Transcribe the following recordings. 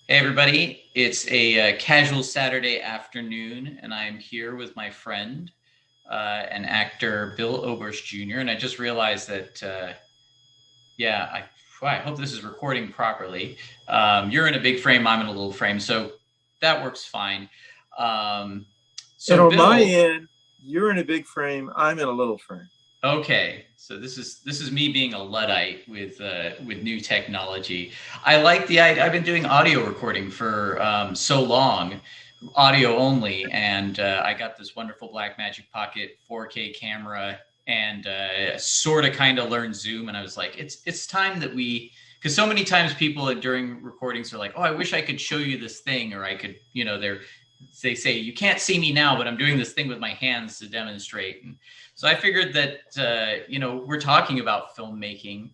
Hey everybody, it's a casual Saturday afternoon, and I'm here with my friend and actor Bill Oberst Jr. And I just realized that, I hope this is recording properly. You're in a big frame, I'm in a little frame, so that works fine. And So on my Bill, end, you're in a big frame, I'm in a little frame. okay, so this is me being a luddite with new technology. I like the idea. I've been doing audio recording for so long, audio only, and I got this wonderful Blackmagic Pocket 4K camera, and sort of kind of learned Zoom. And I was like, it's time that we, because so many times people during recordings are like, oh, I wish I could show you this thing, or I could, they say you can't see me now, but I'm doing this thing with my hands to demonstrate. And so I figured that we're talking about filmmaking.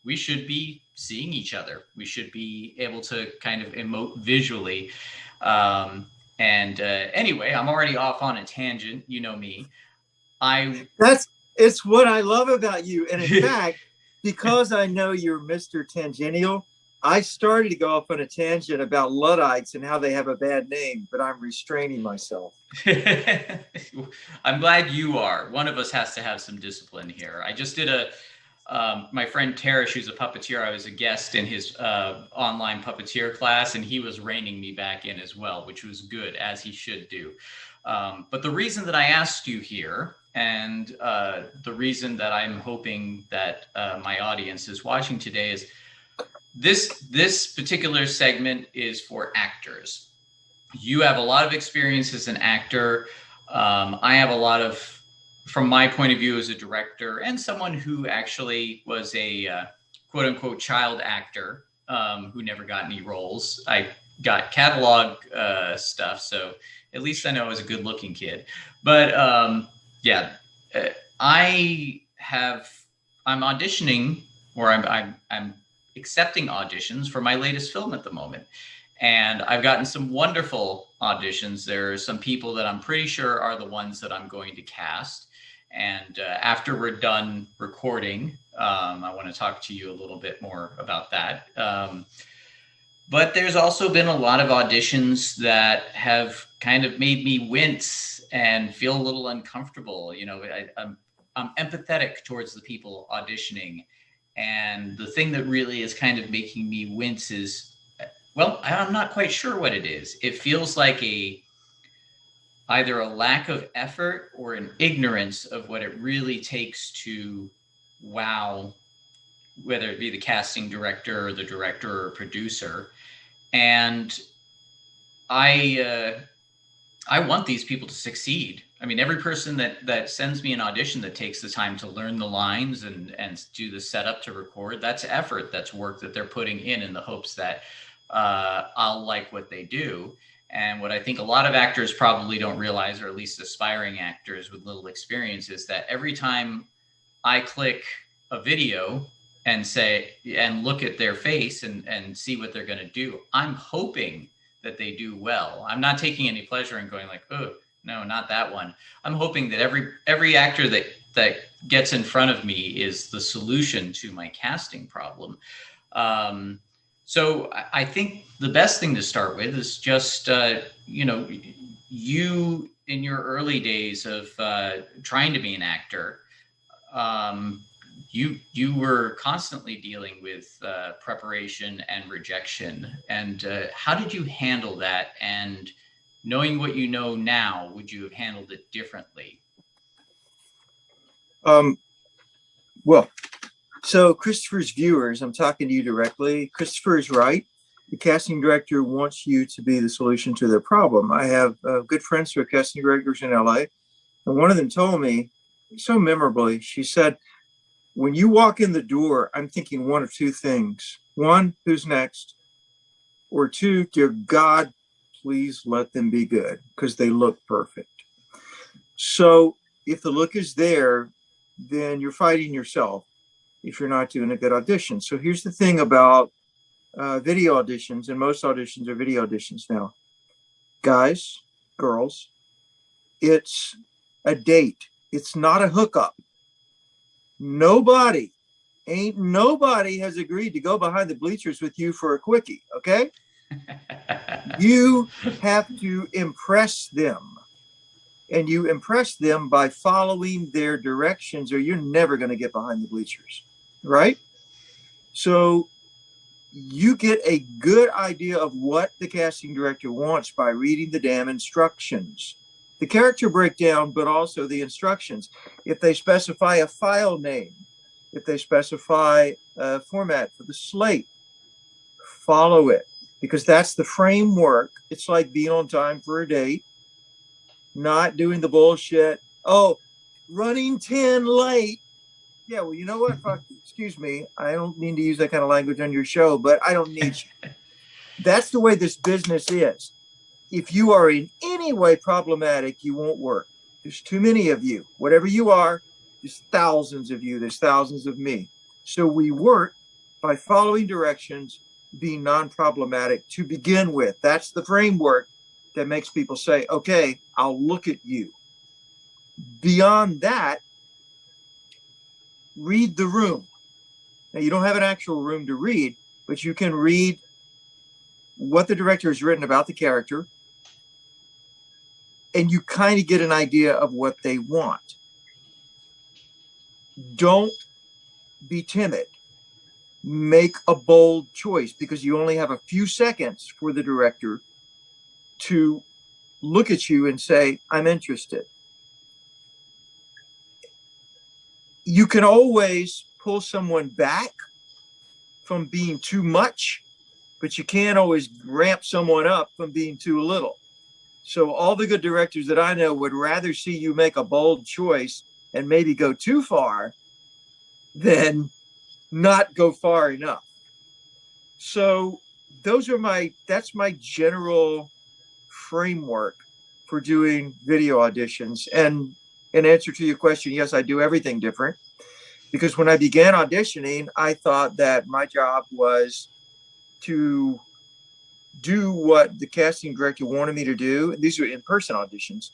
We should be seeing each other. We should be able to kind of emote visually. Anyway, I'm already off on a tangent. You know me. I It's what I love about you. And in fact, because I know you're Mr. Tangential, I started to go off on a tangent about Luddites and how they have a bad name, but I'm restraining myself. I'm glad you are. One of us has to have some discipline here. I just did my friend Tarish, who's a puppeteer, I was a guest in his online puppeteer class, and he was reining me back in as well, which was good, as he should do. But the reason that I asked you here, and the reason that I'm hoping that my audience is watching today is this particular segment is for actors. You have a lot of experience as an actor. I have a lot of, from my point of view as a director and someone who actually was a quote unquote child actor who never got any roles. I got catalog stuff, so at least I know I was a good looking kid. But I'm auditioning, or I'm accepting auditions for my latest film at the moment. And I've gotten some wonderful auditions. There are some people that I'm pretty sure are the ones that I'm going to cast. And after we're done recording, I want to talk to you a little bit more about that. But there's also been a lot of auditions that have kind of made me wince and feel a little uncomfortable. I'm empathetic towards the people auditioning. And the thing that really is kind of making me wince is, well, I'm not quite sure what it is. It feels like either a lack of effort or an ignorance of what it really takes to wow, whether it be the casting director or the director or producer. And I want these people to succeed. I mean, every person that sends me an audition that takes the time to learn the lines and do the setup to record, that's effort, that's work that they're putting in the hopes that I'll like what they do. And what I think a lot of actors probably don't realize, or at least aspiring actors with little experience, is that every time I click a video and look at their face and see what they're going to do, I'm hoping that they do well. I'm not taking any pleasure in going like, oh, no, not that one. I'm hoping that every actor that gets in front of me is the solution to my casting problem. So I think the best thing to start with is just, you in your early days of trying to be an actor, you were constantly dealing with preparation and rejection. And how did you handle that? And knowing what you know now, would you have handled it differently? Well, so Christopher's viewers, I'm talking to you directly. Christopher is right. The casting director wants you to be the solution to their problem. I have good friends who are casting directors in LA. And one of them told me so memorably, she said, when you walk in the door, I'm thinking one of two things. One, who's next? Or two, dear God, please let them be good because they look perfect. So if the look is there, then you're fighting yourself if you're not doing a good audition. So here's the thing about video auditions, and most auditions are video auditions now. Guys, girls, it's a date. It's not a hookup. Nobody has agreed to go behind the bleachers with you for a quickie, okay? You have to impress them. And you impress them by following their directions, or you're never going to get behind the bleachers, right? So you get a good idea of what the casting director wants by reading the damn instructions. The character breakdown, but also the instructions. If they specify a file name, if they specify a format for the slate, follow it, because that's the framework. It's like being on time for a date, not doing the bullshit. Oh, running 10 late. Yeah, well, you know what? Fuck, excuse me. I don't mean to use that kind of language on your show, but I don't need you. That's the way this business is. If you are in any way problematic, you won't work. There's too many of you. Whatever you are, there's thousands of you. There's thousands of me. So we work by following directions, being non-problematic to begin with. That's the framework that makes people say, okay, I'll look at you. Beyond that, read the room. Now, you don't have an actual room to read, but you can read what the director has written about the character, and you kind of get an idea of what they want. Don't be timid. Make a bold choice, because you only have a few seconds for the director to look at you and say, I'm interested. You can always pull someone back from being too much, but you can't always ramp someone up from being too little. So all the good directors that I know would rather see you make a bold choice and maybe go too far than not go far enough. So that's my general framework for doing video auditions. And in answer to your question, yes, I do everything different, because when I began auditioning, I thought that my job was to do what the casting director wanted me to do. These are in-person auditions,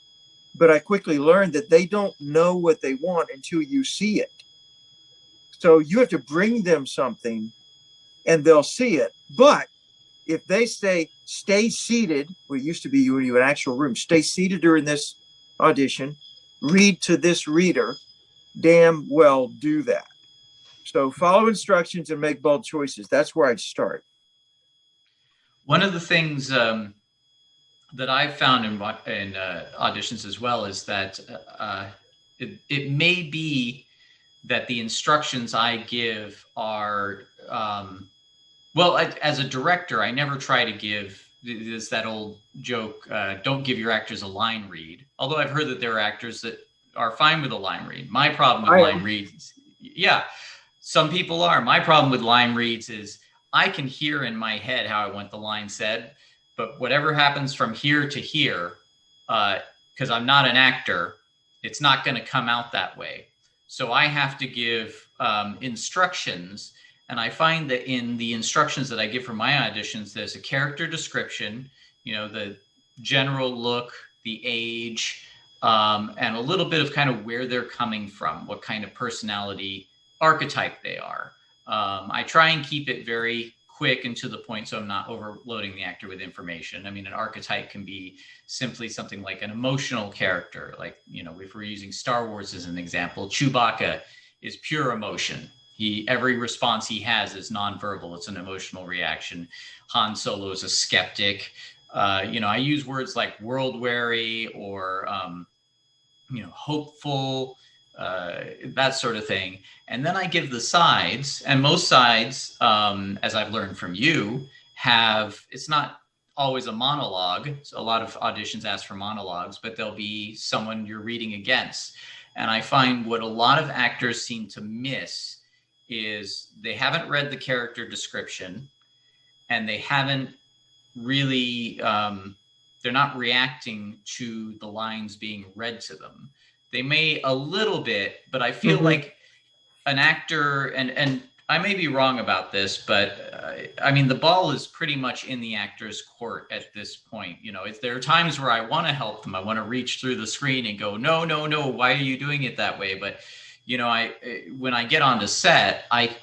but I quickly learned that they don't know what they want until you see it. So you have to bring them something and they'll see it. But if they say, stay seated, well, it used to be you in an actual room, stay seated during this audition, read to this reader, damn well do that. So follow instructions and make bold choices. That's where I'd start. One of the things that I've found in auditions as well is that it may be that the instructions I give are, as a director, I never try to give, there's that old joke, don't give your actors a line read. Although I've heard that there are actors that are fine with a line read. My problem with line reads, yeah, some people are. My problem with line reads is I can hear in my head how I want the line said, but whatever happens from here to here, because I'm not an actor, it's not going to come out that way. So I have to give instructions. And I find that in the instructions that I give for my auditions, there's a character description, the general look, the age, and a little bit of kind of where they're coming from, what kind of personality archetype they are. I try and keep it very quick and to the point, so I'm not overloading the actor with information. I mean, an archetype can be simply something like an emotional character. Like, if we're using Star Wars as an example, Chewbacca is pure emotion. Every response he has is nonverbal. It's an emotional reaction. Han Solo is a skeptic. I use words like world-weary or, hopeful, that sort of thing. And then I give the sides, and most sides, as I've learned from you, it's not always a monologue. So a lot of auditions ask for monologues, but there'll be someone you're reading against. And I find what a lot of actors seem to miss is they haven't read the character description, and they haven't really, they're not reacting to the lines being read to them. They may a little bit, but I feel like an actor, and I may be wrong about this, but the ball is pretty much in the actor's court at this point. There are times where I want to help them. I want to reach through the screen and go, no, why are you doing it that way? But when I get onto set, I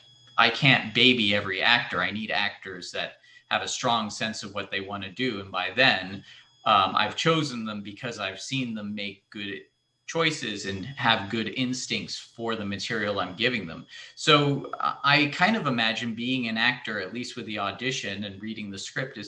can't baby every actor. I need actors that have a strong sense of what they want to do. And by then, I've chosen them because I've seen them make good choices and have good instincts for the material I'm giving them. So I kind of imagine being an actor, at least with the audition and reading the script,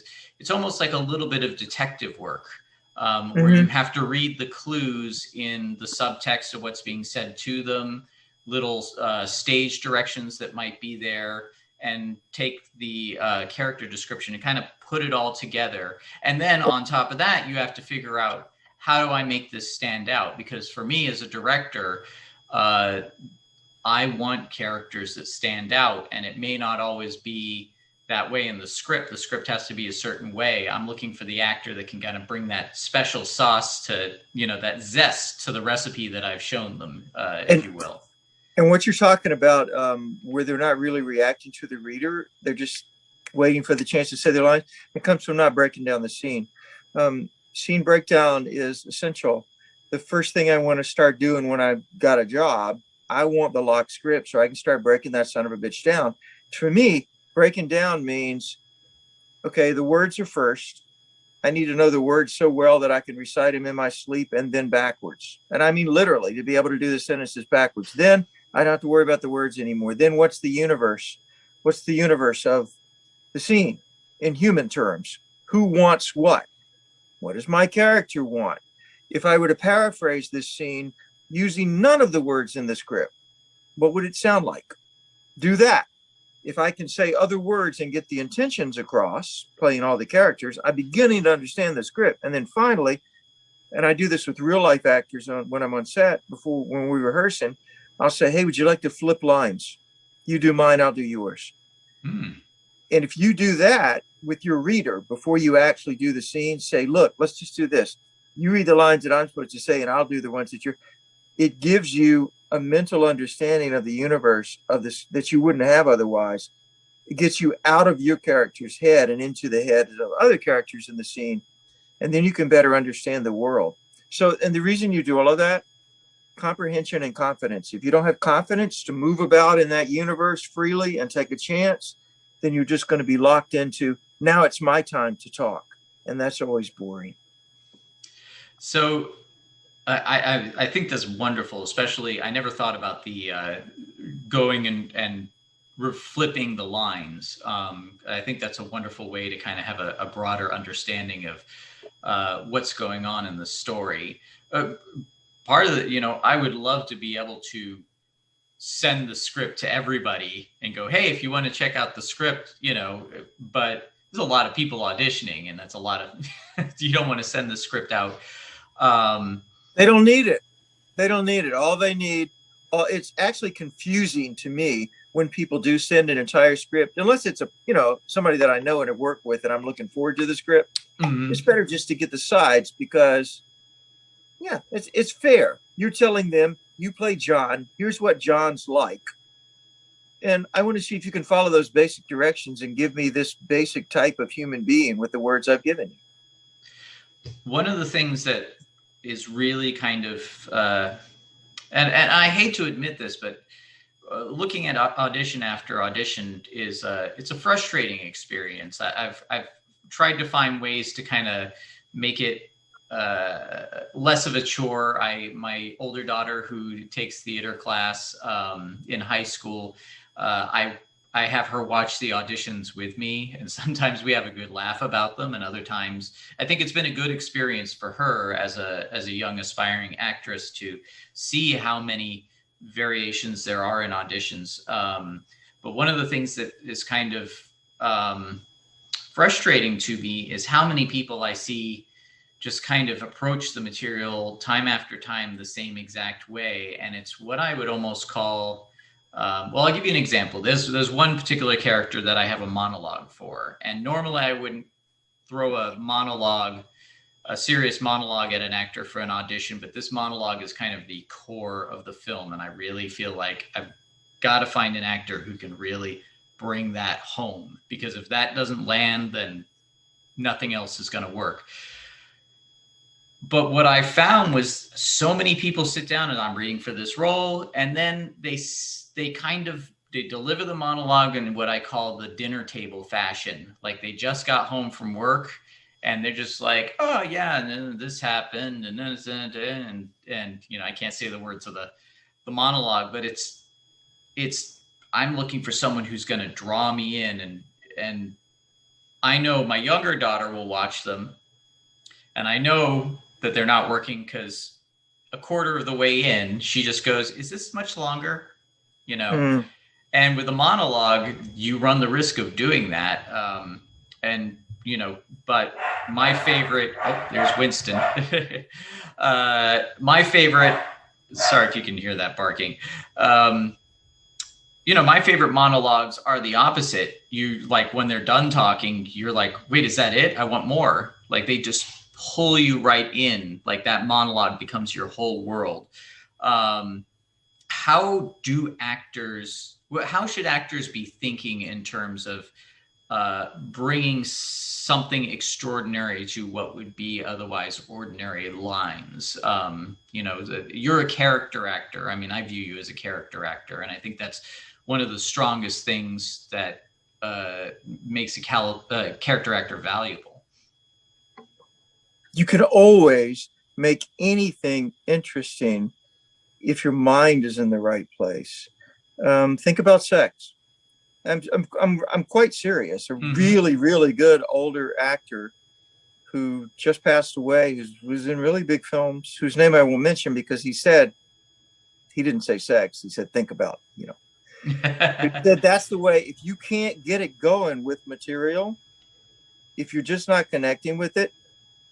it's almost like a little bit of detective work, where you have to read the clues in the subtext of what's being said to them, little stage directions that might be there, and take the character description and kind of put it all together. And then on top of that, you have to figure out, how do I make this stand out? Because for me as a director, I want characters that stand out, and it may not always be that way in the script. The script has to be a certain way. I'm looking for the actor that can kind of bring that special sauce to, that zest to the recipe that I've shown them, if you will. And what you're talking about, where they're not really reacting to the reader, they're just waiting for the chance to say their lines, it comes from not breaking down the scene. Scene breakdown is essential. The first thing I want to start doing when I've got a job, I want the locked script so I can start breaking that son of a bitch down. For me, breaking down means, okay, the words are first. I need to know the words so well that I can recite them in my sleep and then backwards. And I mean literally, to be able to do the sentences backwards. Then I don't have to worry about the words anymore. Then what's the universe? What's the universe of the scene in human terms? Who wants what? What does my character want? If I were to paraphrase this scene using none of the words in the script, what would it sound like? Do that. If I can say other words and get the intentions across, playing all the characters, I'm beginning to understand the script. And then finally, and I do this with real life actors when I'm on set, when we're rehearsing, I'll say, hey, would you like to flip lines? You do mine, I'll do yours. And if you do that with your reader before you actually do the scene, say, look, let's just do this. You read the lines that I'm supposed to say, and I'll do the ones that it gives you a mental understanding of the universe of this that you wouldn't have otherwise. It gets you out of your character's head and into the head of other characters in the scene. And then you can better understand the world. So, and the reason you do all of that, comprehension and confidence. If you don't have confidence to move about in that universe freely and take a chance, then you're just going to be locked into, now it's my time to talk. And that's always boring. So I think that's wonderful, especially I never thought about the going and flipping the lines. I think that's a wonderful way to kind of have a broader understanding of what's going on in the story. Part of the, I would love to be able to send the script to everybody and go, hey, if you want to check out the script, but there's a lot of people auditioning, and that's a lot of, you don't want to send the script out. They don't need it. They don't need it. All they need, it's actually confusing to me when people do send an entire script, unless it's somebody that I know and have worked with and I'm looking forward to the script. It's better just to get the sides because, it's fair. You're telling them, you play John, here's what John's like. And I want to see if you can follow those basic directions and give me this basic type of human being with the words I've given you. One of the things that is really kind of, and I hate to admit this, but looking at audition after audition is it's a frustrating experience. I've tried to find ways to kind of make it less of a chore. My older daughter, who takes theater class in high school, I have her watch the auditions with me, and sometimes we have a good laugh about them, and other times I think it's been a good experience for her as a young aspiring actress to see how many variations there are in auditions. But one of the things that is kind of frustrating to me is how many people I see just kind of approach the material time after time the same exact way. And it's what I would almost call, I'll give you an example. There's one particular character that I have a monologue for. And normally I wouldn't throw a serious monologue at an actor for an audition, but this monologue is kind of the core of the film. And I really feel like I've got to find an actor who can really bring that home, because if that doesn't land, then nothing else is going to work. But what I found was so many people sit down and I'm reading for this role, and then they kind of deliver the monologue in what I call the dinner table fashion. Like they just got home from work and they're just like, oh yeah, and then this happened, and then and you know, I can't say the words of the monologue, but it's I'm looking for someone who's going to draw me in, and I know my younger daughter will watch them, and I know that they're not working because a quarter of the way in, she just goes, "Is this much longer?" You know. Mm. And with a monologue, you run the risk of doing that. And you know, but my favorite. Oh, there's Winston. My favorite. Sorry if you can hear that barking. You know, my favorite monologues are the opposite. You like when they're done talking, you're like, wait, is that it? I want more. Like they just pull you right in. Like that monologue becomes your whole world. How should actors be thinking in terms of bringing something extraordinary to what would be otherwise ordinary lines? You know, you're a character actor. I mean, I view you as a character actor, and I think that's one of the strongest things that makes a character actor valuable. You can always make anything interesting if your mind is in the right place. Think about sex. I'm quite serious. A really, really good older actor who just passed away, who was in really big films, whose name I won't mention because he didn't say sex. He said, think about, you know. That's the way. If you can't get it going with material, if you're just not connecting with it,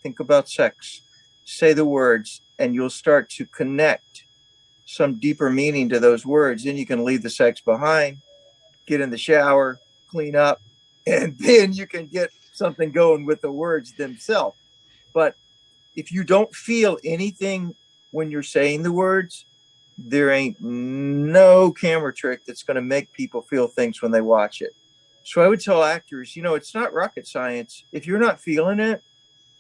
think about sex. Say the words, and you'll start to connect some deeper meaning to those words. Then you can leave the sex behind, get in the shower, clean up, and then you can get something going with the words themselves. But if you don't feel anything when you're saying the words, there ain't no camera trick that's going to make people feel things when they watch it. So I would tell actors, you know, it's not rocket science. If you're not feeling it,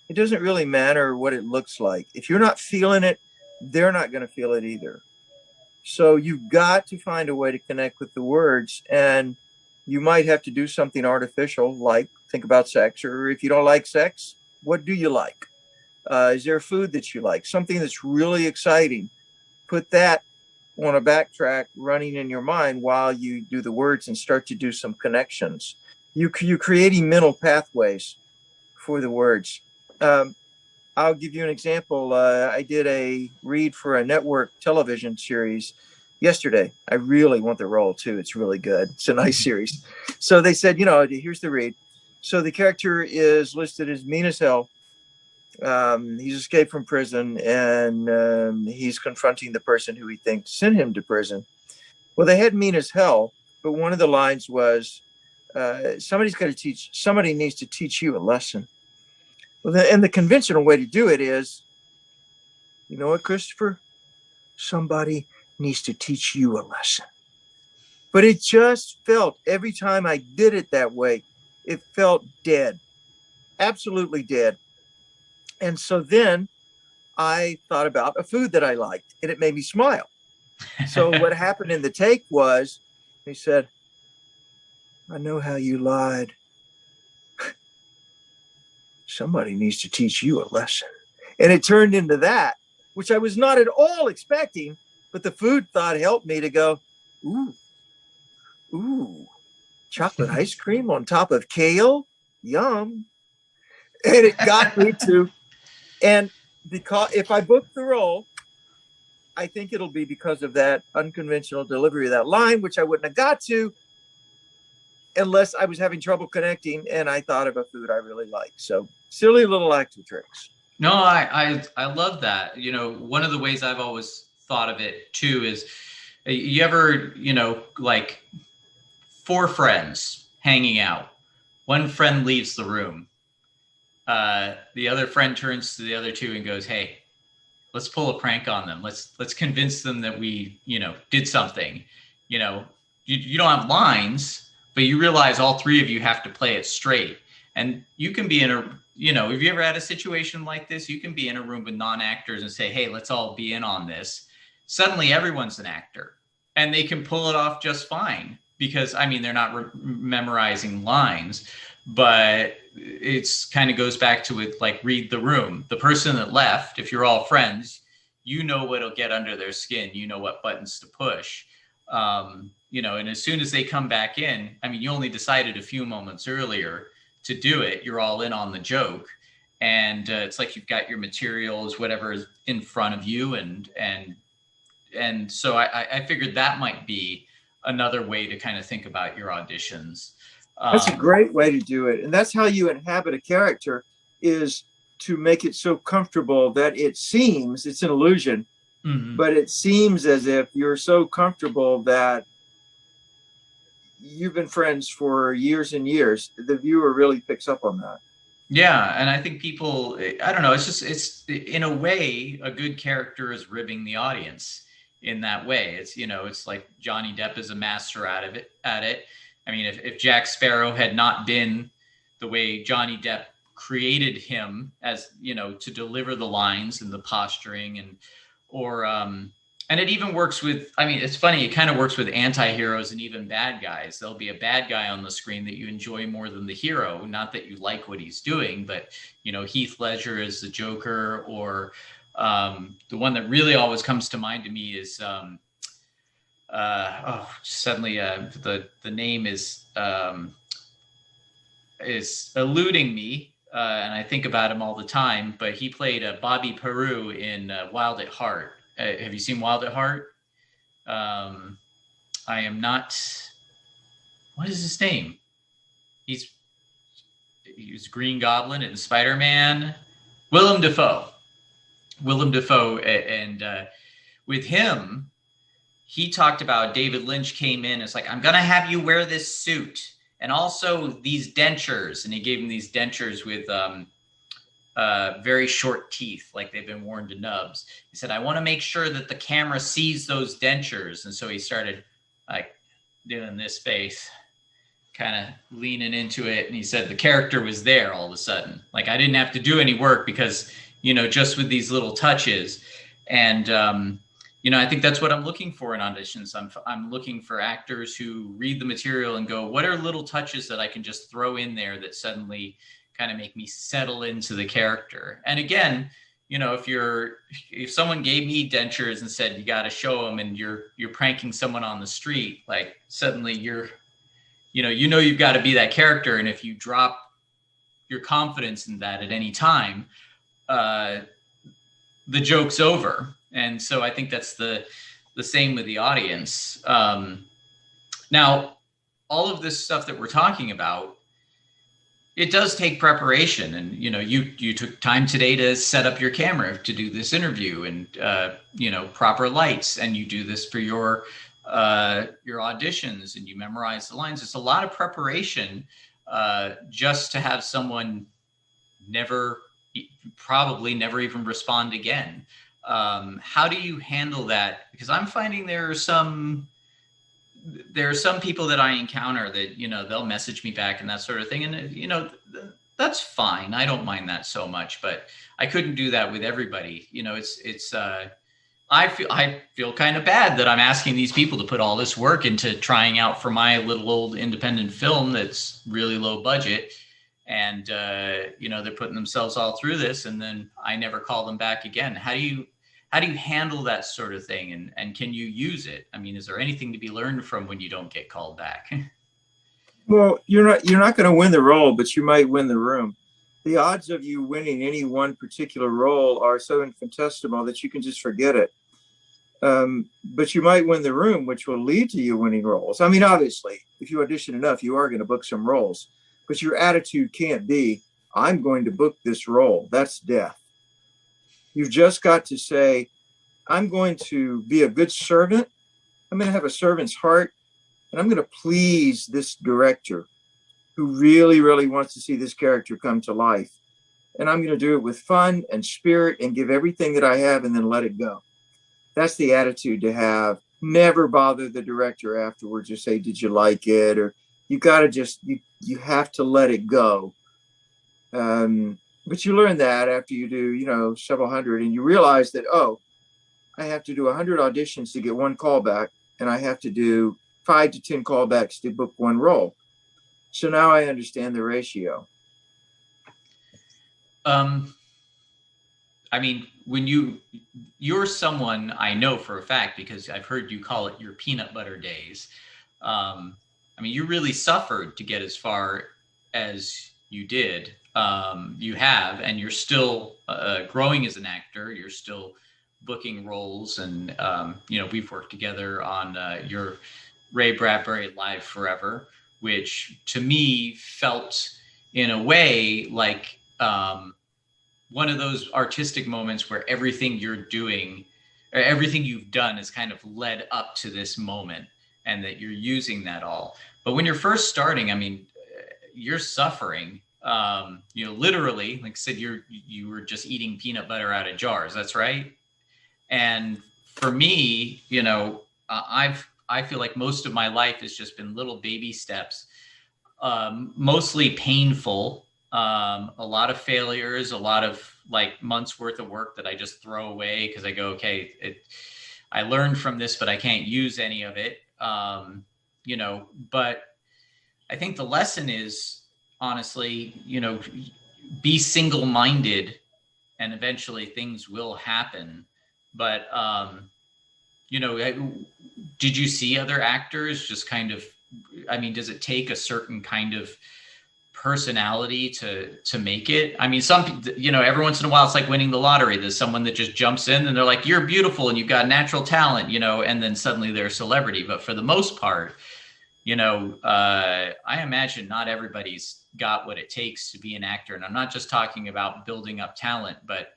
it doesn't really matter what it looks like. If you're not feeling it, they're not going to feel it either. So you've got to find a way to connect with the words, and you might have to do something artificial, like think about sex, or if you don't like sex, what do you like? Is there a food that you like? Something that's really exciting. Put that on a backtrack running in your mind while you do the words and start to do some connections. You're creating mental pathways for the words. I'll give you an example. I did a read for a network television series yesterday. I really want the role too. It's really good. It's a nice series. So they said, you know, here's the read. So the character is listed as mean as hell. He's escaped from prison, and he's confronting the person who he thinks sent him to prison. Well, they had mean as hell, but one of the lines was, somebody needs to teach you a lesson. Well, and the conventional way to do it is, you know what, Christopher? Somebody needs to teach you a lesson. But it just felt, every time I did it that way, it felt dead, absolutely dead. And so then I thought about a food that I liked, and it made me smile. So what happened in the take was, he said, I know how you lied. Somebody needs to teach you a lesson. And it turned into that, which I was not at all expecting, but the food thought helped me to go, ooh, chocolate ice cream on top of kale, yum. And it got me to, and because if I book the role, I think it'll be because of that unconventional delivery of that line, which I wouldn't have got to unless I was having trouble connecting and I thought of a food I really like. So silly little acting tricks. No, I love that. You know, one of the ways I've always thought of it too is, you ever, you know, like 4 friends hanging out. One friend leaves the room. The other friend turns to the other 2 and goes, hey, let's pull a prank on them. Let's convince them that we, you know, did something. You know, you don't have lines, but you realize all 3 of you have to play it straight. And you can be in a, you know, have you ever had a situation like this? You can be in a room with non-actors and say, hey, let's all be in on this. Suddenly everyone's an actor and they can pull it off just fine. because I mean, they're not memorizing lines, but it's kind of goes back to it, like read the room. The person that left, if you're all friends, you know what'll get under their skin. You know what buttons to push. You know, and as soon as they come back in, I mean, you only decided a few moments earlier to do it. You're all in on the joke, and it's like you've got your materials, whatever is in front of you, and so I figured that might be another way to kind of think about your auditions. That's a great way to do it, and that's how you inhabit a character, is to make it so comfortable that it seems, it's an illusion, but it seems as if you're so comfortable that you've been friends for years and years. The viewer really picks up on that. Yeah, and I think people, I don't know, it's in a way, a good character is ribbing the audience in that way. It's, you know, it's like Johnny Depp is a master at it. I mean, if Jack Sparrow had not been the way Johnny Depp created him, as, you know, to deliver the lines and the posturing and it even works with, I mean, it's funny, it kind of works with anti-heroes and even bad guys. There'll be a bad guy on the screen that you enjoy more than the hero. Not that you like what he's doing, but, you know, Heath Ledger is the Joker, or the one that really always comes to mind to me is, suddenly the name is eluding me, and I think about him all the time, but he played Bobby Peru in Wild at Heart. Have you seen Wild at Heart? I am not. What is his name? He was Green Goblin and Spider-Man. Willem Dafoe, and with him, he talked about David Lynch came in. It's like, I'm gonna have you wear this suit and also these dentures, and he gave him these dentures with very short teeth, like they've been worn to nubs. He said, I want to make sure that the camera sees those dentures. And so he started like doing this face, kind of leaning into it. And he said the character was there all of a sudden. Like, I didn't have to do any work because, you know, just with these little touches. And, you know, I think that's what I'm looking for in auditions. I'm looking for actors who read the material and go, what are little touches that I can just throw in there that suddenly kind of make me settle into the character? And again, you know, if someone gave me dentures and said, you got to show them, and you're pranking someone on the street, like suddenly you've got to be that character. And if you drop your confidence in that at any time, the joke's over. And so I think that's the same with the audience. Now, all of this stuff that we're talking about, it does take preparation. And, you know, you took time today to set up your camera to do this interview, and, you know, proper lights, and you do this for your auditions, and you memorize the lines. It's a lot of preparation just to have someone probably never even respond again. How do you handle that? Because I'm finding there are some people that I encounter that, you know, they'll message me back and that sort of thing. And, you know, that's fine. I don't mind that so much, but I couldn't do that with everybody. You know, I feel kind of bad that I'm asking these people to put all this work into trying out for my little old independent film that's really low budget. And, you know, they're putting themselves all through this, and then I never call them back again. How do you handle that sort of thing? And can you use it? I mean, is there anything to be learned from when you don't get called back? Well, you're not going to win the role, but you might win the room. The odds of you winning any one particular role are so infinitesimal that you can just forget it. But you might win the room, which will lead to you winning roles. I mean, obviously, if you audition enough, you are going to book some roles. But your attitude can't be, I'm going to book this role. That's death. You've just got to say, I'm going to be a good servant. I'm going to have a servant's heart, and I'm going to please this director who really, really wants to see this character come to life. And I'm going to do it with fun and spirit and give everything that I have, and then let it go. That's the attitude to have. Never bother the director afterwards or say, did you like it? Or you got to just, you have to let it go. But you learn that after you do, you know, several hundred, and you realize that, oh, I have to do 100 auditions to get one callback, and I have to do 5 to 10 callbacks to book one role. So now I understand the ratio. I mean, when you're someone I know for a fact, because I've heard you call it your peanut butter days. I mean, you really suffered to get as far as you did. You have, and you're still growing as an actor. You're still booking roles, and we've worked together on your Ray Bradbury Live Forever, which to me felt in a way like one of those artistic moments where everything you're doing or everything you've done is kind of led up to this moment, and that you're using that all. But when you're first starting, I mean, you're suffering. Literally, like I said, you were just eating peanut butter out of jars. That's right. And for me, I feel like most of my life has just been little baby steps, mostly painful, a lot of failures, a lot of like months worth of work that I just throw away because I go, okay, I learned from this, but I can't use any of it. But I think the lesson is, honestly, be single-minded, and eventually things will happen. But, did you see other actors just kind of, I mean, does it take a certain kind of personality to make it? I mean, every once in a while it's like winning the lottery. There's someone that just jumps in and they're like, you're beautiful and you've got natural talent, and then suddenly they're a celebrity. But for the most part, I imagine not everybody's got what it takes to be an actor. And I'm not just talking about building up talent, but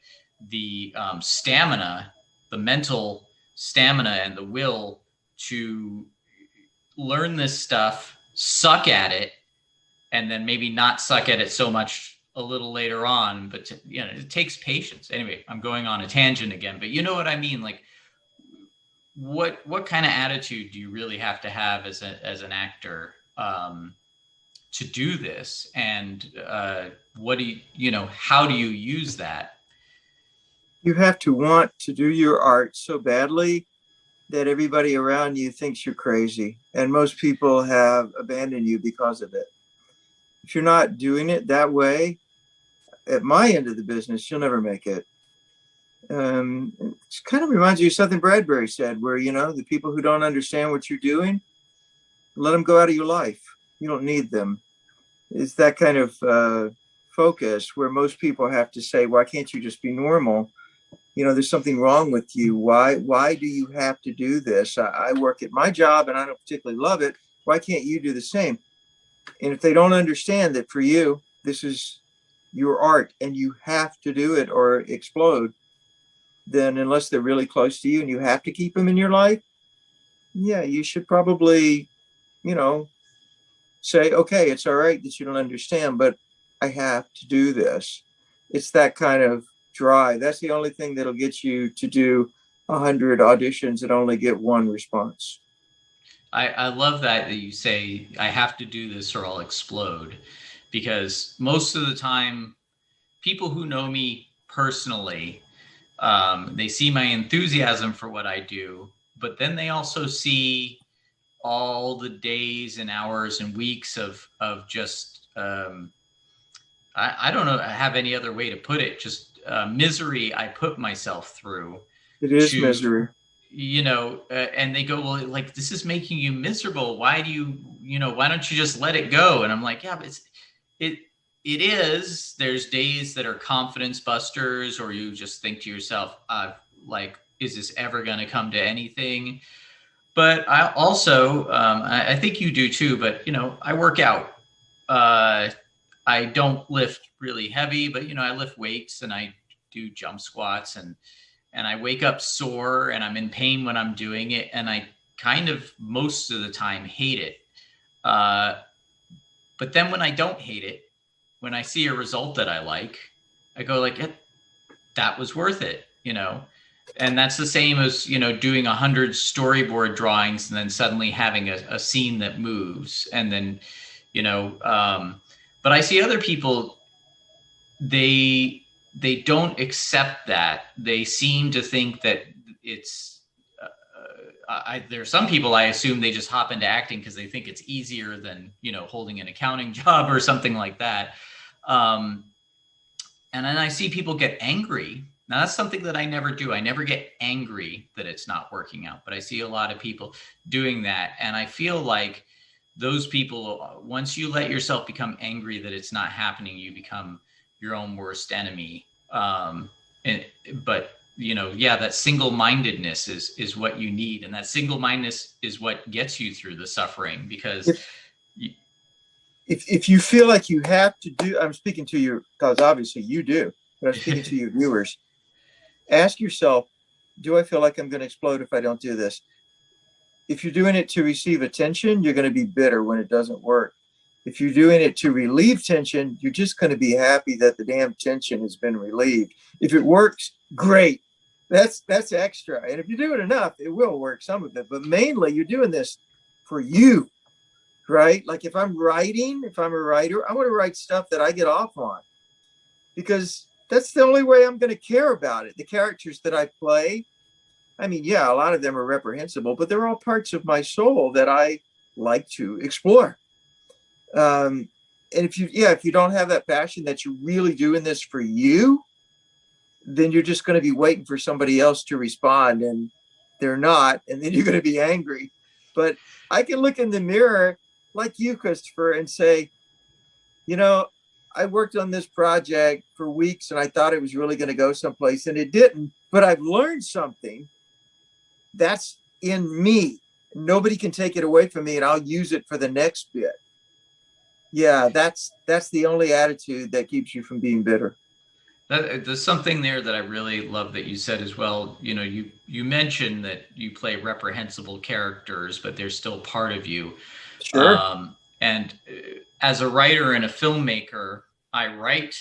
the stamina, the mental stamina and the will to learn this stuff, suck at it, and then maybe not suck at it so much a little later on. But it takes patience. Anyway, I'm going on a tangent again, but you know what I mean? Like, what kind of attitude do you really have to have as an actor to do this? And what do how do you use that? You have to want to do your art so badly that everybody around you thinks you're crazy. And most people have abandoned you because of it. If you're not doing it that way, at my end of the business, you'll never make it. It kind of reminds you of something Bradbury said, where, the people who don't understand what you're doing, let them go out of your life. You don't need them. It's that kind of focus where most people have to say, why can't you just be normal? There's something wrong with you. Why do you have to do this? I work at my job and I don't particularly love it. Why can't you do the same? And if they don't understand that for you, this is your art and you have to do it or explode, then unless they're really close to you and you have to keep them in your life, yeah, you should probably, say, okay, it's all right that you don't understand, but I have to do this. It's that kind of drive. That's the only thing that'll get you to do 100 auditions and only get one response. I love that you say, I have to do this or I'll explode, because most of the time, people who know me personally, they see my enthusiasm for what I do, but then they also see all the days and hours and weeks of just, I don't know, have any other way to put it, just misery I put myself through. It is misery. And they go, well, like, this is making you miserable. Why do why don't you just let it go? And I'm like, yeah, but it is. There's days that are confidence busters, or you just think to yourself, like, is this ever going to come to anything? But I also, I think you do too, but, I work out. I don't lift really heavy, but, I lift weights and I do jump squats, and I wake up sore and I'm in pain when I'm doing it. And I kind of most of the time hate it. But then when I don't hate it, when I see a result that I like, I go like, that was worth it, And that's the same as, doing 100 storyboard drawings and then suddenly having a scene that moves. And then, but I see other people, they don't accept that. They seem to think that it's there are some people I assume they just hop into acting because they think it's easier than, holding an accounting job or something like that. And then I see people get angry. Now that's something that I never do. I never get angry that it's not working out, but I see a lot of people doing that. And I feel like those people, once you let yourself become angry that it's not happening, you become your own worst enemy. But that single-mindedness is what you need. And that single-mindedness is what gets you through the suffering, because if you feel like you have to do, I'm speaking to you because obviously you do, but I'm speaking to your viewers. Ask yourself, do I feel like I'm going to explode if I don't do this? If you're doing it to receive attention, you're going to be bitter when it doesn't work. If you're doing it to relieve tension, you're just going to be happy that the damn tension has been relieved. If it works, great. That's extra. And if you do it enough, it will work, some of it. But mainly you're doing this for you, right? Like if I'm a writer, I want to write stuff that I get off on, because that's the only way I'm going to care about it. The characters that I play, I mean, yeah, a lot of them are reprehensible, but they're all parts of my soul that I like to explore. And if you don't have that passion that you're really doing this for you, then you're just going to be waiting for somebody else to respond, and they're not. And then you're going to be angry. But I can look in the mirror like you, Christopher, and say, I worked on this project for weeks and I thought it was really going to go someplace, and it didn't, but I've learned something that's in me. Nobody can take it away from me, and I'll use it for the next bit. Yeah, that's the only attitude that keeps you from being bitter. There's something there that I really love that you said as well. You mentioned that you play reprehensible characters, but they're still part of you. Sure. And as a writer and a filmmaker, I write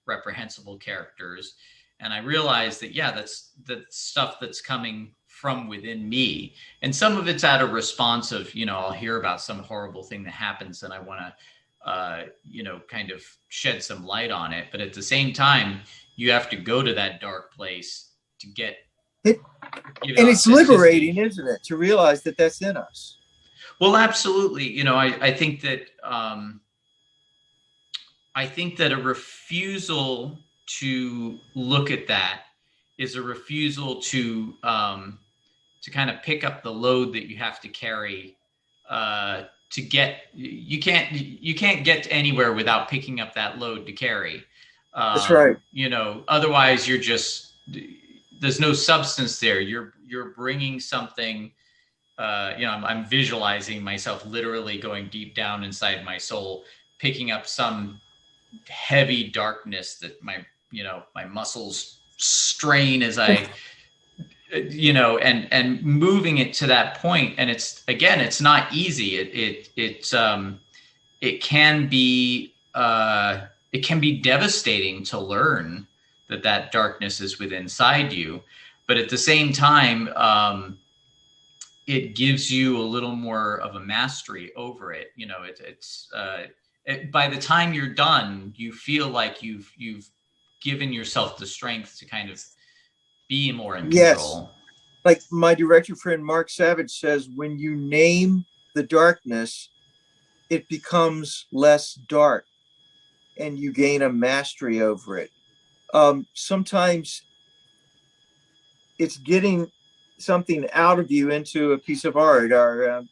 reprehensible characters, and I realize that, that's the stuff that's coming from within me. And some of it's out of response of, I'll hear about some horrible thing that happens and I want to, kind of shed some light on it. But at the same time, you have to go to that dark place to get it. And it's liberating, isn't it, to realize that that's in us? Well, absolutely. I think that a refusal to look at that is a refusal to kind of pick up the load that you have to carry to get. You can't get anywhere without picking up that load to carry. That's right. Otherwise you're just, there's no substance there. You're bringing something. I'm visualizing myself literally going deep down inside my soul, picking up some heavy darkness that my muscles strain as I, and moving it to that point. And it's not easy. It can be devastating to learn that darkness is within inside you, but at the same time, it gives you a little more of a mastery over it. By the time you're done, you feel like you've given yourself the strength to kind of be more in control. Like my director friend Mark Savage says, when you name the darkness, it becomes less dark and you gain a mastery over it. Sometimes it's getting something out of you into a piece of art. Or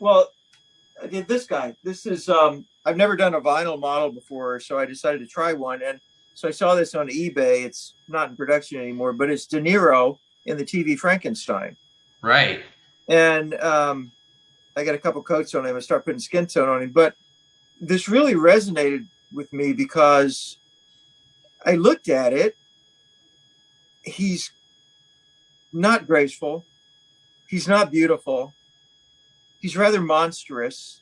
I did this guy. This is I've never done a vinyl model before, so I decided to try one. And so I saw this on eBay. It's not in production anymore, but it's De Niro in the TV Frankenstein. Right. And I got a couple coats on him and start putting skin tone on him. But this really resonated with me because I looked at it. He's not graceful. He's not beautiful. He's rather monstrous.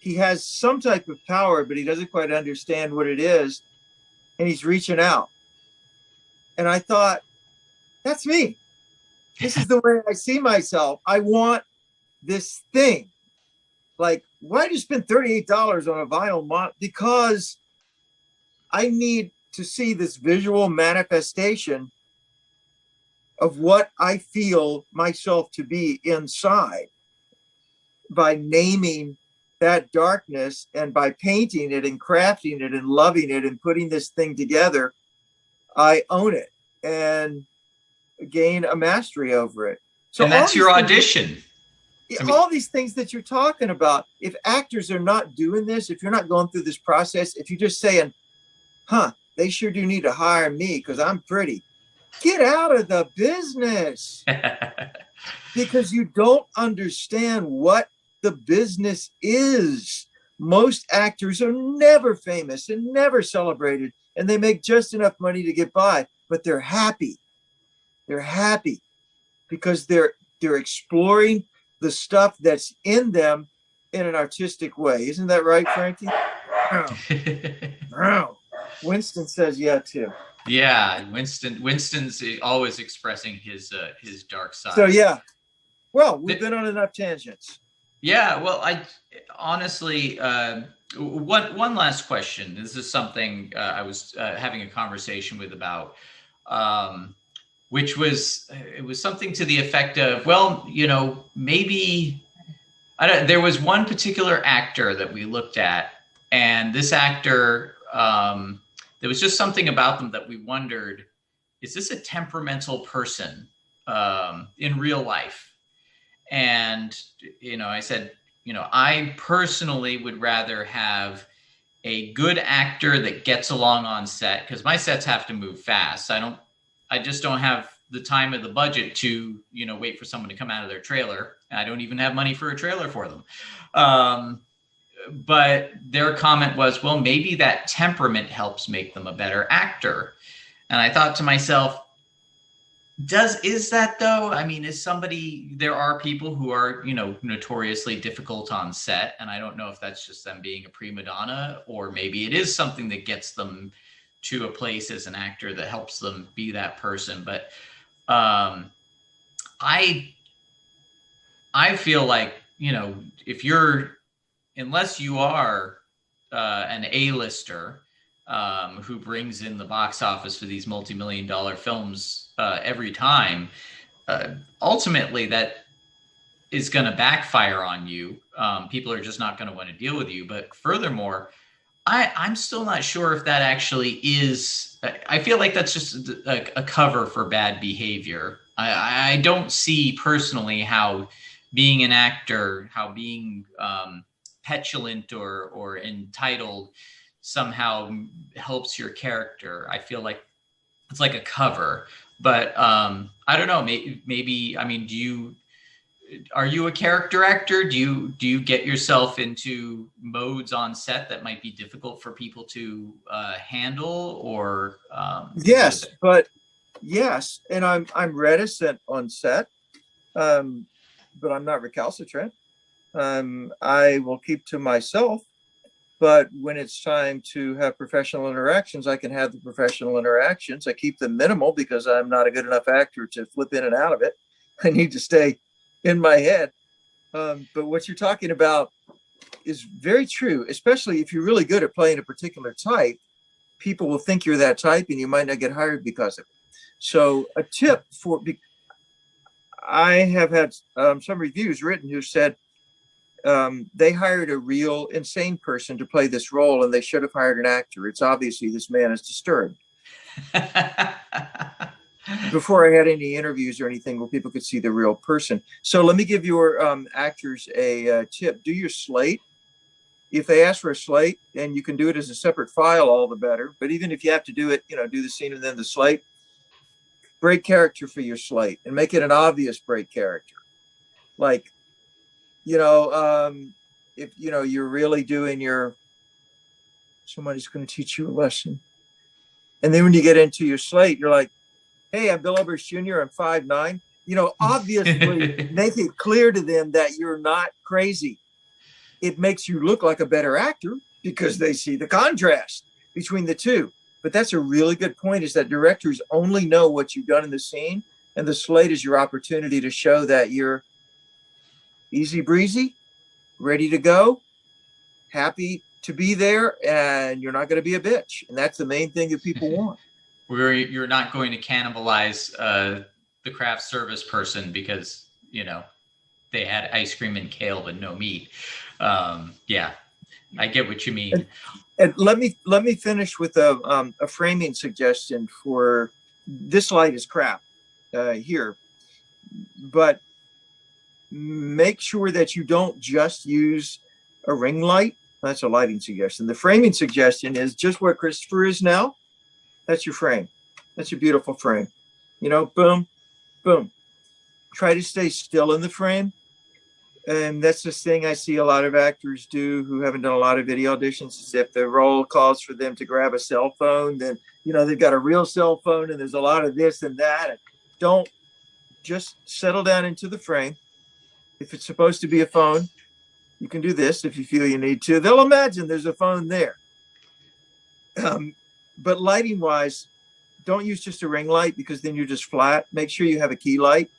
He has some type of power, but he doesn't quite understand what it is. And he's reaching out. And I thought, that's me. This is the way I see myself. I want this thing. Like, why did you spend $38 on a vinyl model? Because I need to see this visual manifestation of what I feel myself to be inside by naming that darkness, and by painting it and crafting it and loving it and putting this thing together, I own it and gain a mastery over it. So and that's your things, audition. all these things that you're talking about, if actors are not doing this, if you're not going through this process, if you're just saying, they sure do need to hire me because I'm pretty, get out of the business. Because you don't understand what the business is. Most actors are never famous and never celebrated, and they make just enough money to get by, but they're happy. They're happy because they're exploring the stuff that's in them in an artistic way. Isn't that right, Frankie? Winston says yeah too. Yeah, Winston's always expressing his dark side. So yeah, well, we've been on enough tangents. Yeah, well, I honestly, one last question. This is something I was having a conversation with about, which was, it was something to the effect of, well, maybe, there was one particular actor that we looked at, and this actor, there was just something about them that we wondered, is this a temperamental person in real life? And, I said, I personally would rather have a good actor that gets along on set, because my sets have to move fast. I just don't have the time or the budget to, wait for someone to come out of their trailer. I don't even have money for a trailer for them. But their comment was, well, maybe that temperament helps make them a better actor. And I thought to myself, is that though? I mean, there are people who are, notoriously difficult on set. And I don't know if that's just them being a prima donna, or maybe it is something that gets them to a place as an actor that helps them be that person. But I feel like, unless you are an A-lister, who brings in the box office for these multi-million-dollar films every time, ultimately that is going to backfire on you. People are just not going to want to deal with you. But furthermore, I'm still not sure if that actually is. I feel like that's just a cover for bad behavior. I don't see personally how being an actor, how being petulant or entitled somehow helps your character. I feel like it's like a cover, but I don't know. Maybe I mean, are you a character actor? Do you get yourself into modes on set that might be difficult for people to handle, or yes, and I'm reticent on set, but I'm not recalcitrant. I will keep to myself. But when it's time to have professional interactions, I can have the professional interactions. I keep them minimal because I'm not a good enough actor to flip in and out of it. I need to stay in my head. But what you're talking about is very true, especially if you're really good at playing a particular type. People will think you're that type and you might not get hired because of it. So a tip I have had some reviews written who said, they hired a real insane person to play this role, and they should have hired an actor. It's obviously this man is disturbed. Before I had any interviews or anything where people could see the real person. So let me give your actors a tip. Do your slate. If they ask for a slate, and you can do it as a separate file, all the better. But even if you have to do it, do the scene and then the slate, break character for your slate and make it an obvious break character. Like, if you're really doing somebody's going to teach you a lesson. And then when you get into your slate, you're like, hey, I'm Bill Oberst Jr. I'm 5'9". Obviously make it clear to them that you're not crazy. It makes you look like a better actor because they see the contrast between the two. But that's a really good point, is that directors only know what you've done in the scene, and the slate is your opportunity to show that you're easy breezy, ready to go, happy to be there, and you're not going to be a bitch. And that's the main thing that people want. Where you're not going to cannibalize the craft service person because, they had ice cream and kale, but no meat. Yeah, I get what you mean. And let me finish with a framing suggestion for this light is crap here, but make sure that you don't just use a ring light. That's a lighting suggestion. The framing suggestion is just where Christopher is now. That's your frame. That's your beautiful frame. Boom, boom. Try to stay still in the frame. And that's this thing I see a lot of actors do who haven't done a lot of video auditions, is if the role calls for them to grab a cell phone, then, they've got a real cell phone and there's a lot of this and that. And don't, just settle down into the frame. If it's supposed to be a phone, you can do this if you feel you need to. They'll imagine there's a phone there. But lighting wise, don't use just a ring light because then you're just flat. Make sure you have a key light.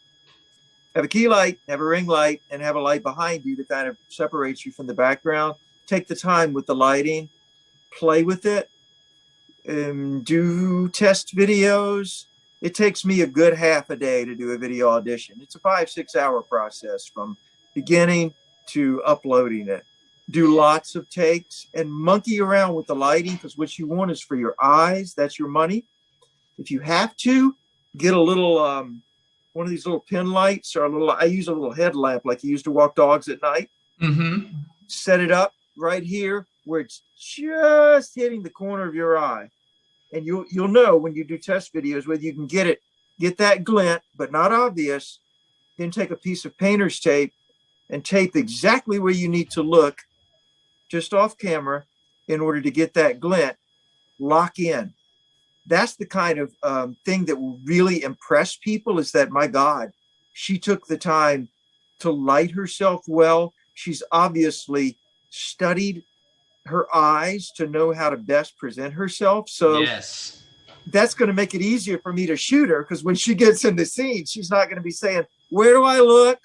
Have a key light, have a ring light, and have a light behind you to kind of separate you from the background. Take the time with the lighting, play with it, do test videos. It takes me a good half a day to do a video audition. It's a 5-6 hour process from beginning to uploading it. Do lots of takes and monkey around with the lighting, because what you want is for your eyes. That's your money. If you have to, get a little one of these little pin lights, or I use a little headlamp like you used to walk dogs at night. Mm-hmm. Set it up right here where it's just hitting the corner of your eye. And you'll know when you do test videos whether you can get that glint, but not obvious. Then take a piece of painter's tape and tape exactly where you need to look just off camera in order to get that glint. Lock in. That's the kind of thing that will really impress people, is that, my God, she took the time to light herself well. She's obviously studied her eyes to know how to best present herself. So yes, that's going to make it easier for me to shoot her, because when she gets in the scene, she's not going to be saying, where do I look?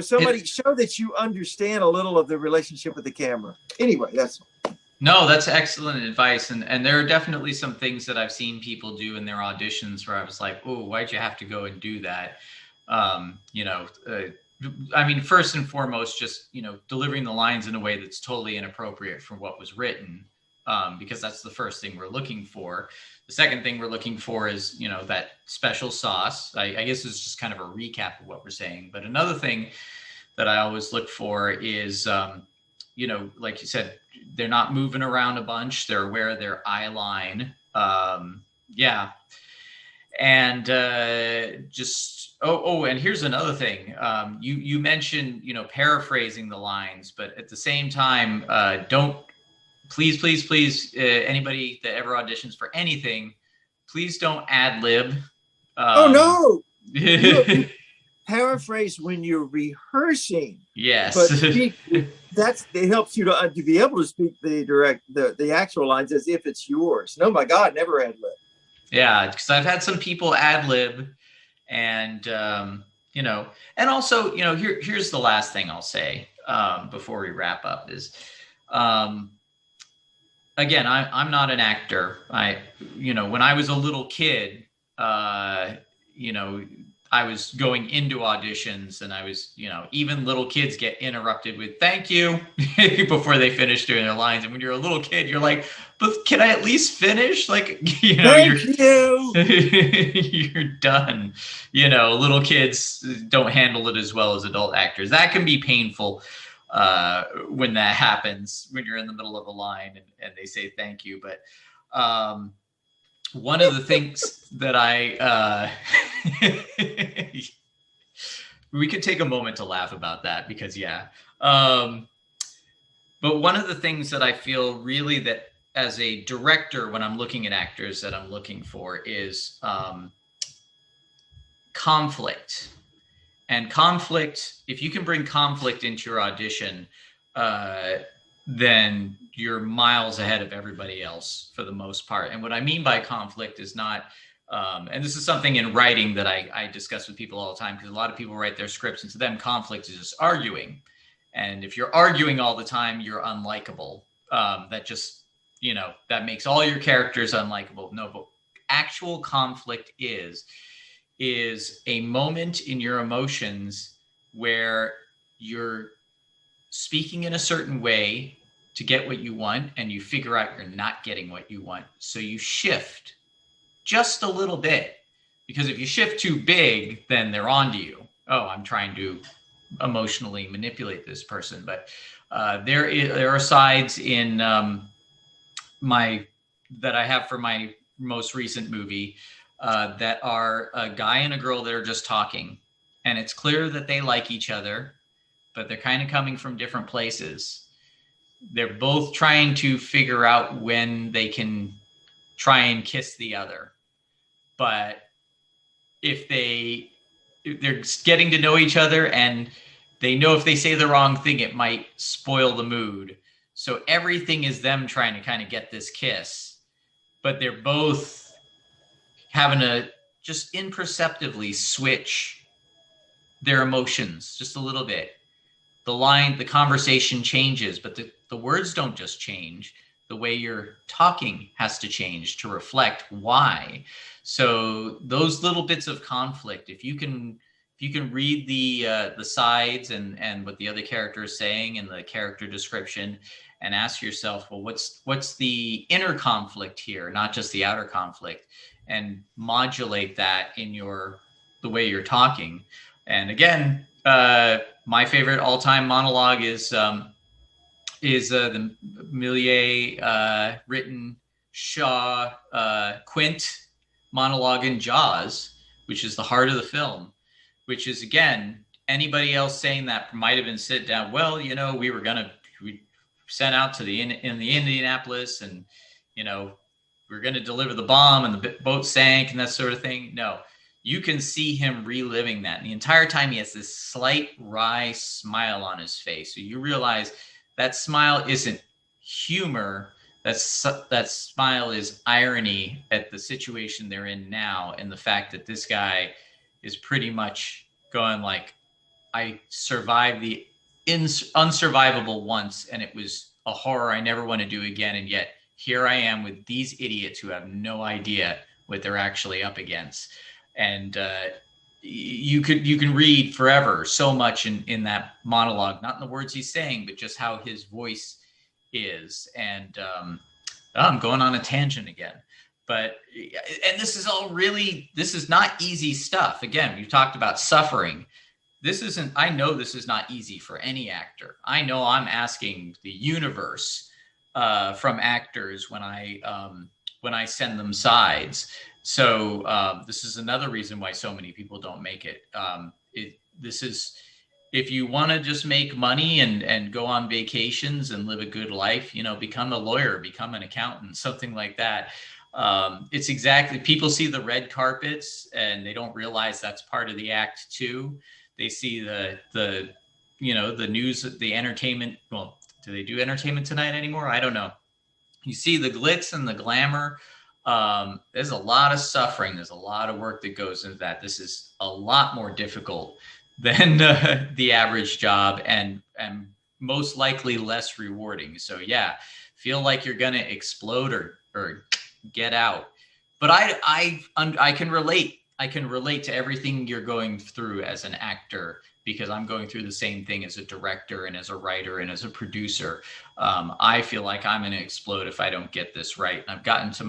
Somebody show that you understand a little of the relationship with the camera. Anyway, that's excellent advice. And there are definitely some things that I've seen people do in their auditions where I was like, oh, why'd you have to go and do that? First and foremost, just, delivering the lines in a way that's totally inappropriate for what was written, because that's the first thing we're looking for. The second thing we're looking for is, that special sauce. I guess it's just kind of a recap of what we're saying. But another thing that I always look for is, like you said, they're not moving around a bunch. They're aware of their eye line. And and here's another thing. You mentioned, paraphrasing the lines, but at the same time, don't, please, anybody that ever auditions for anything, please don't ad lib. Oh no! Paraphrase when you're rehearsing. Yes, but it helps you to be able to speak the actual lines as if it's yours. No, my God, never ad lib. Yeah, because I've had some people ad lib, and and also, here's the last thing I'll say before we wrap up is, again, I'm not an actor. When I was a little kid, I was going into auditions, and I was, even little kids get interrupted with "thank you" before they finish doing their lines. And when you're a little kid, you're like, "But can I at least finish?" Like, Thank you. You're done. Little kids don't handle it as well as adult actors. That can be painful when that happens, when you're in the middle of a line and they say "thank you." But one of the things that we could take a moment to laugh about that, because but one of the things that I feel really that as a director, when I'm looking at actors, that I'm looking for is conflict. And conflict, if you can bring conflict into your audition, then you're miles ahead of everybody else for the most part. And what I mean by conflict is not, and this is something in writing that I discuss with people all the time, because a lot of people write their scripts, and to them, conflict is just arguing. And if you're arguing all the time, you're unlikable. That just, that makes all your characters unlikable. No, but actual conflict is is a moment in your emotions where you're speaking in a certain way to get what you want, and you figure out you're not getting what you want. So you shift just a little bit, because if you shift too big, then they're onto you. Oh, I'm trying to emotionally manipulate this person. But there are sides in that I have for my most recent movie that are a guy and a girl that are just talking, and it's clear that they like each other, but they're kind of coming from different places. They're both trying to figure out when they can try and kiss the other, but if they're getting to know each other, and they know if they say the wrong thing, it might spoil the mood. So everything is them trying to kind of get this kiss, but they're both having to just imperceptibly switch their emotions just a little bit. The conversation changes, but the words don't just change. The way you're talking has to change to reflect why. So those little bits of conflict, if you can read the sides and what the other character is saying and the character description, and ask yourself, well, what's the inner conflict here, not just the outer conflict, and modulate that in the way you're talking. And again, my favorite all-time monologue is the Millier written Shaw Quint monologue in Jaws, which is the heart of the film, which is, again, anybody else saying that might have been sit down. Well, we sent out to the Indianapolis, and we're going to deliver the bomb, and the boat sank, and that sort of thing. No, you can see him reliving that, and the entire time he has this slight wry smile on his face. So you realize that smile isn't humor. That smile is irony at the situation they're in now, and the fact that this guy is pretty much going like, I survived the unsurvivable once, and it was a horror I never want to do again. And yet here I am with these idiots who have no idea what they're actually up against. And you can read forever so much in that monologue, not in the words he's saying, but just how his voice is. And I'm going on a tangent again. But, and this is not easy stuff. Again, you talked about suffering. I know this is not easy for any actor. I know I'm asking the universe from actors when I send them sides. So this is another reason why so many people don't make it. If you want to just make money and go on vacations and live a good life, become a lawyer, become an accountant, something like that. It's exactly, people see the red carpets and they don't realize that's part of the act too. They see the news, the entertainment. Well, do they do entertainment tonight anymore? I don't know. You see the glitz and the glamour. There's a lot of suffering. There's a lot of work that goes into that. This is a lot more difficult than the average job, and most likely less rewarding. So yeah, feel like you're going to explode or get out. But I can relate. I can relate to everything you're going through as an actor, because I'm going through the same thing as a director and as a writer and as a producer. I feel like I'm going to explode if I don't get this right. I've gotten to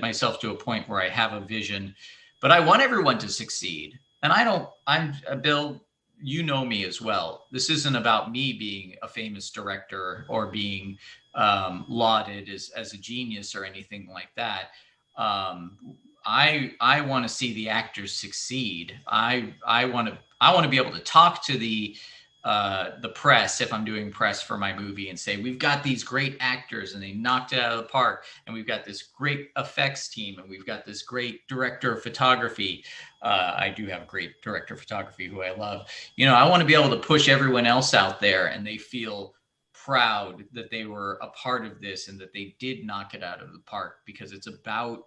myself to a point where I have a vision, but I want everyone to succeed. And I'm Bill, you know me as well. This isn't about me being a famous director or being lauded as a genius or anything like that. I want to see the actors succeed. I want to be able to talk to the press if I'm doing press for my movie and say, we've got these great actors and they knocked it out of the park, and we've got this great effects team, and we've got this great director of photography. I do have a great director of photography who I love. I want to be able to push everyone else out there and they feel proud that they were a part of this and that they did knock it out of the park, because it's about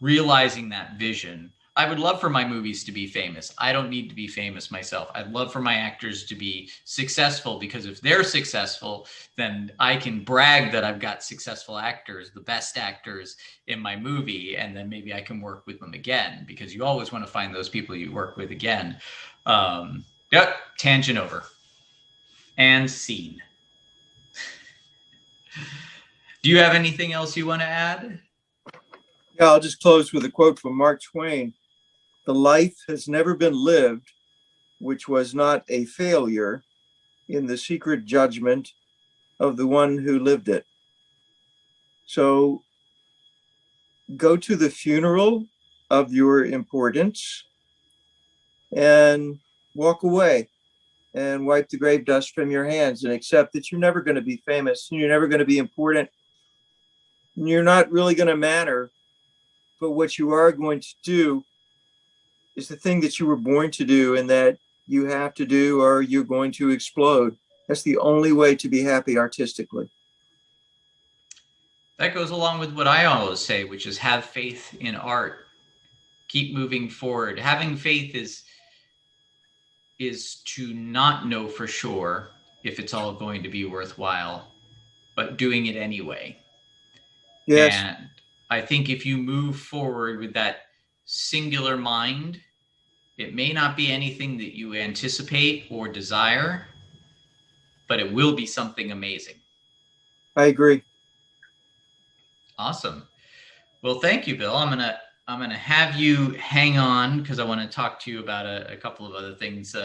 realizing that vision. I would love for my movies to be famous. I don't need to be famous myself. I'd love for my actors to be successful, because if they're successful, then I can brag that I've got successful actors, the best actors in my movie, and then maybe I can work with them again, because you always want to find those people you work with again. Yep, tangent over. And scene. Do you have anything else you want to add? Yeah, I'll just close with a quote from Mark Twain. The life has never been lived which was not a failure in the secret judgment of the one who lived it. So go to the funeral of your importance and walk away and wipe the grave dust from your hands and accept that you're never going to be famous and you're never going to be important. And you're not really going to matter, but what you are going to do is the thing that you were born to do and that you have to do, or you're going to explode. That's the only way to be happy artistically. That goes along with what I always say, which is have faith in art. Keep moving forward. Having faith is to not know for sure if it's all going to be worthwhile, but doing it anyway. Yes. And I think if you move forward with that singular mind, it may not be anything that you anticipate or desire, but it will be something amazing. I agree. Awesome. Well, thank you, Bill. I'm gonna have you hang on because I want to talk to you about a couple of other things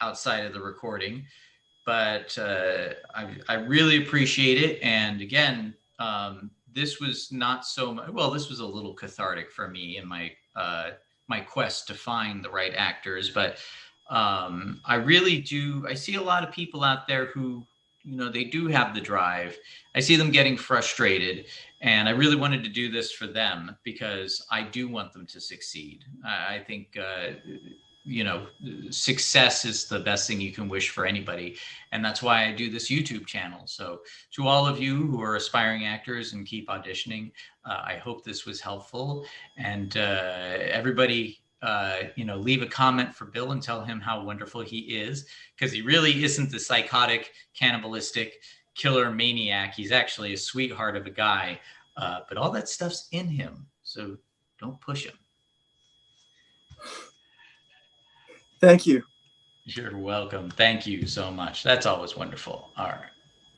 outside of the recording. But I really appreciate it. And again, this was not so much. Well, this was a little cathartic for me in my my quest to find the right actors. But I really do. I see a lot of people out there who, you know, they do have the drive. I see them getting frustrated, and I really wanted to do this for them because I do want them to succeed. I think, you know, success is the best thing you can wish for anybody. And that's why I do this YouTube channel. So to all of you who are aspiring actors and keep auditioning, I hope this was helpful. And everybody, you know, leave a comment for Bill and tell him how wonderful he is, because he really isn't the psychotic, cannibalistic killer maniac. He's actually a sweetheart of a guy, but all that stuff's in him. So don't push him. Thank you. You're welcome. Thank you so much. That's always wonderful. All right.